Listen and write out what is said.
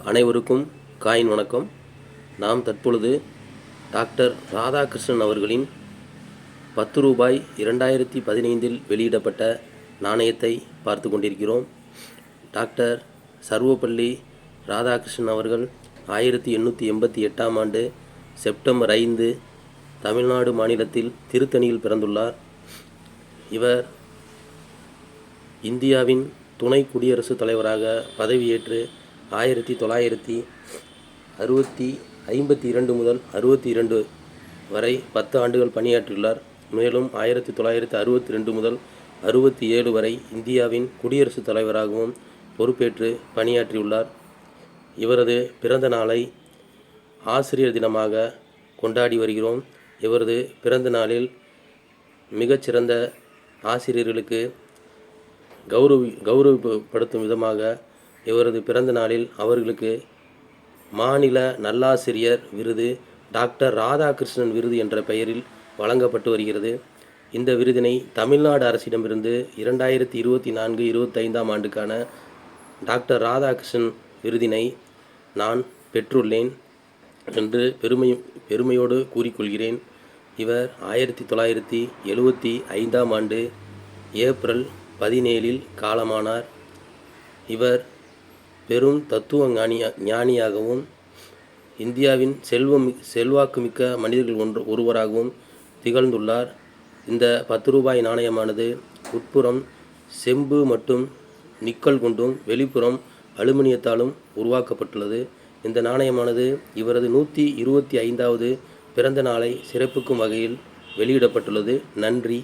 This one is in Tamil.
அனைவருக்கும் காயின் வணக்கம். நாம் தற்பொழுது டாக்டர் ராதாகிருஷ்ணன் அவர்களின் 10 ரூபாய் 2015 வெளியிடப்பட்ட நாணயத்தை பார்த்து கொண்டிருக்கிறோம். டாக்டர் சர்வப்பள்ளி ராதாகிருஷ்ணன் அவர்கள் 1888ஆம் ஆண்டு செப்டம்பர் 5 தமிழ்நாடு மாநிலத்தில் திருத்தணியில் பிறந்துள்ளார். இவர் இந்தியாவின் துணை குடியரசுத் தலைவராக பதவியேற்று 1952 முதல் 62 வரை 10 ஆண்டுகள் பணியாற்றியுள்ளார். மேலும் 1962 முதல் 67 வரை இந்தியாவின் குடியரசுத் தலைவராகவும் பொறுப்பேற்று பணியாற்றியுள்ளார். இவரது பிறந்த நாளை ஆசிரியர் தினமாக கொண்டாடி வருகிறோம். இவரது பிறந்த நாளில் மிகச்சிறந்த ஆசிரியர்களுக்கு கௌரவப்படுத்தும் விதமாக இவரது பிறந்த நாளில் அவர்களுக்கு மாநில நல்லாசிரியர் விருது, டாக்டர் ராதாகிருஷ்ணன் விருது என்ற பெயரில் வழங்கப்பட்டு வருகிறது. இந்த விருதினை தமிழ்நாடு அரசிடமிருந்து 2024-25ஆம் ஆண்டுக்கான டாக்டர் ராதாகிருஷ்ணன் விருதினை நான் பெற்றுள்ளேன் என்று பெருமையோடு கூறிக்கொள்கிறேன். இவர் 1975ஆம் ஆண்டு ஏப்ரல் 17 காலமானார். இவர் பெரும் தத்துவ ஞானியாகவும் இந்தியாவின் செல்வாக்குமிக்க மனிதர்கள் ஒருவராகவும் திகழ்ந்துள்ளார். இந்த 10 ரூபாய் நாணயமானது உட்புறம் செம்பு மற்றும் நிக்கல் கொண்டும் வெளிப்புறம் அலுமினியத்தாலும் உருவாக்கப்பட்டுள்ளது. இந்த நாணயமானது இவரது 125வது பிறந்த நாளை சிறப்பிக்கும் வகையில் வெளியிடப்பட்டுள்ளது. நன்றி.